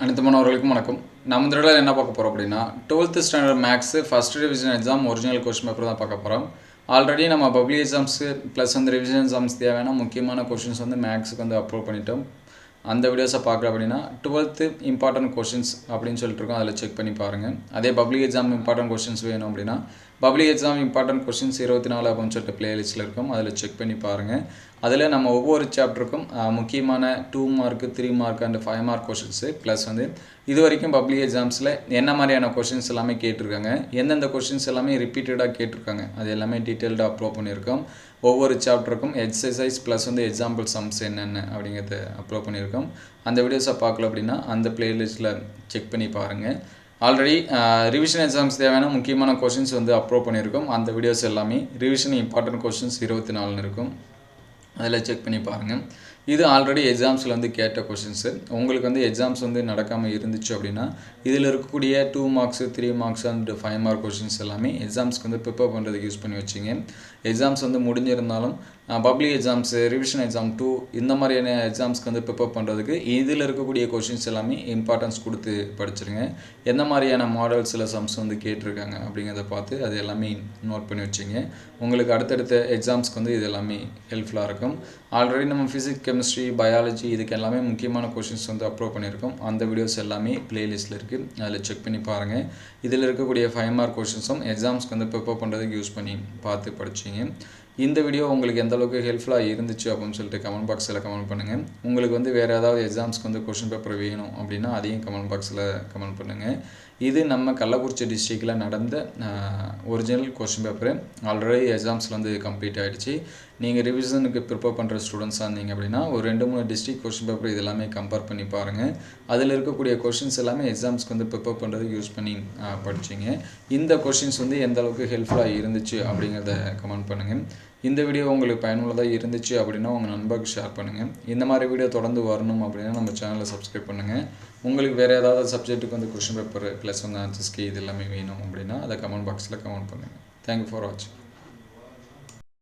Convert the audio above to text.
அனைத்து மாணவர்களுக்கும் வணக்கம். நம்ம இந்த தடவை என்ன பார்க்க போகிறோம் அப்படின்னா 12th standard maths first revision exam original question paper தான் பார்க்க போகிறோம். ஆல்ரெடி நம்ம பப்ளிக் எக்ஸாம்ஸு ப்ளஸ் வந்து ரிவிஷன் எக்ஸாம்ஸ் தேவையான முக்கியமான கொஷின்ஸ் வந்து மேக்ஸுக்கு வந்து அப்லோட் பண்ணிட்டோம். அந்த வீடியோஸை பார்க்குற அப்படின்னா 12th இம்பார்ட்டன்ட் கொஷின்ஸ் அப்படின்னு சொல்லிட்டு இருக்கோம், அதில் செக் பண்ணி பாருங்கள். அதே பப்ளிக் எக்ஸாம் இம்பார்ட்டன்ட் கொஷின்ஸ் வேணும் அப்படின்னா பப்ளிக் எக்ஸாம் இம்பார்ட்டன்ட் கொஷின்ஸ் 24 அப்படின்னு சொல்லிட்டு பிளேலிஸ்ட்டில் இருக்கும், அதில் செக் பண்ணி பாருங்கள். அதில் நம்ம ஒவ்வொரு சாப்டருக்கும் முக்கியமான 2 mark 3 mark and 5 mark questions plus வந்து இது வரைக்கும் பப்ளிக் எக்ஸாம்ஸில் என்ன மாதிரியான கொஷின்ஸ் எல்லாமே கேட்டிருக்காங்க, எந்தெந்த கொஷின்ஸ் எல்லாமே ரிப்பீட்டடாக கேட்டிருக்காங்க, அது எல்லாமே டீட்டெயில்டாக அப்லோட் பண்ணியிருக்கோம். ஒவ்வொரு சாப்டருக்கும் எக்ஸசைஸ் ப்ளஸ் வந்து எக்ஸாம்பிள் சம்ஸ் என்னென்ன அப்படிங்கிறத அப்லோட் பண்ணியிருக்கோம். அந்த வீடியோஸை பார்க்கல அப்படின்னா அந்த பிளேலிஸ்ட்டில் செக் பண்ணி பாருங்கள். ஆல்ரெடி ரிவிஷன் எக்ஸாம்ஸ் தேவையான முக்கியமான கொஷின்ஸ் வந்து அப்லோட் பண்ணியிருக்கோம். அந்த வீடியோஸ் எல்லாமே ரிவிஷன் இம்பார்ட்டன்ட் கொஷின்ஸ் 24 இருக்கும், அதில் செக் பண்ணி பாருங்கள். இது ஆல்ரெடி எக்ஸாம்ஸில் வந்து கேட்ட கொஷின்ஸு. உங்களுக்கு வந்து எக்ஸாம்ஸ் வந்து நடக்காமல் இருந்துச்சு அப்படின்னா இதில் இருக்கக்கூடிய 2 marks 3 marks and 5 mark questions எல்லாமே எக்ஸாம்ஸ்க்கு வந்து ப்ரிப்பேர் பண்ணுறதுக்கு யூஸ் பண்ணி வச்சிங்க. எக்ஸாம்ஸ் வந்து முடிஞ்சிருந்தாலும் பப்ளிக் எக்ஸாம்ஸு ரிவிஷன் எக்ஸாம் 2 இந்த மாதிரியான எக்ஸாம்ஸ்க்கு வந்து ப்ரிப்பேர் பண்ணுறதுக்கு இதில் இருக்கக்கூடிய கொஷின்ஸ் எல்லாமே இம்பார்ட்டன்ஸ் கொடுத்து படிச்சிருங்க. எந்த மாதிரியான மாடல்ஸில் சம்ஸ் வந்து கேட்டிருக்காங்க அப்படிங்கிறத பார்த்து அது எல்லாமே நோட் பண்ணி வச்சிங்க. உங்களுக்கு அடுத்தடுத்த எக்ஸாம்ஸ்க்கு வந்து இது எல்லாமே ஹெல்ப்ஃபுல்லாக இருக்கும். ஆல்ரெடி நம்ம ஃபிசிக்ஸ் கெமிஸ்ட்ரி பயாலஜி இதுக்கு எல்லாமே முக்கியமான கொஷின்ஸ் வந்து அப்லோட் பண்ணியிருக்கோம். அந்த வீடியோஸ் எல்லாமே பிளேலிஸ்ட்டில் இருக்குது, அதில் செக் பண்ணி பாருங்கள். இதில் இருக்கக்கூடிய 5 மார்க் கொஷின்ஸும் எக்ஸாம்ஸ்க்கு வந்து ப்ரிப்பேர் பண்ணுறதுக்கு யூஸ் பண்ணி பார்த்து படிச்சிங்க. இந்த வீடியோ உங்களுக்கு எந்த அளவுக்கு ஹெல்ப்ஃபுல்லாக இருந்துச்சு அப்படின்னு சொல்லிட்டு கமெண்ட் பாக்ஸில் கமெண்ட் பண்ணுங்கள். உங்களுக்கு வந்து வேறு ஏதாவது எக்ஸாம்ஸ்க்கு வந்து கொஷின் பேப்பர் வேணும் அப்படின்னா அதையும் கமெண்ட் பாக்ஸில் கமெண்ட் பண்ணுங்கள். இது நம்ம கள்ளக்குறிச்சி டிஸ்ட்ரிக்டில் நடந்த ஒரிஜினல் கொஷின் பேப்பரு. ஆல்ரெடி எக்ஸாம்ஸில் வந்து கம்ப்ளீட் ஆகிடுச்சு. நீங்கள் ரிவிஷனுக்கு ப்ரிப்பேர் பண்ணுற ஸ்டூடெண்ட்ஸாக இருந்தீங்க அப்படின்னா ஒரு 2-3 டிஸ்ட்ரிக்ட் கொஷின் பேப்பர் இது எல்லாமே கம்பேர் பண்ணி பாருங்கள். அதில் இருக்கக்கூடிய கொஷின்ஸ் எல்லாமே எக்ஸாம்ஸ்க்கு வந்து ப்ரிப்பேர் பண்ணுறதுக்கு யூஸ் பண்ணி படிச்சிங்க. இந்த கொஷின்ஸ் வந்து எந்த அளவுக்கு ஹெல்ப்ஃபுல்லாக இருந்துச்சு அப்படிங்கிறத கமெண்ட் பண்ணுங்கள். இந்த வீடியோ உங்களுக்கு பயனுள்ளதாக இருந்துச்சு அப்படின்னா உங்கள் நண்பருக்கு ஷேர் பண்ணுங்கள். இந்த மாதிரி வீடியோ தொடர்ந்து வரணும் அப்படின்னா நம்ம சேனலை சப்ஸ்கிரைப் பண்ணுங்கள். உங்களுக்கு வேறு ஏதாவது சப்ஜெக்ட்டுக்கு வந்து கொஷின் பேப்பர் ப்ளஸ் வந்து ஆன்சர்ஸ்க்கு இது எல்லாமே வேணும் அப்படின்னா அதை கமெண்ட் பாக்ஸில் கமெண்ட் பண்ணுங்கள். தேங்க்யூ ஃபார் வாட்சிங்.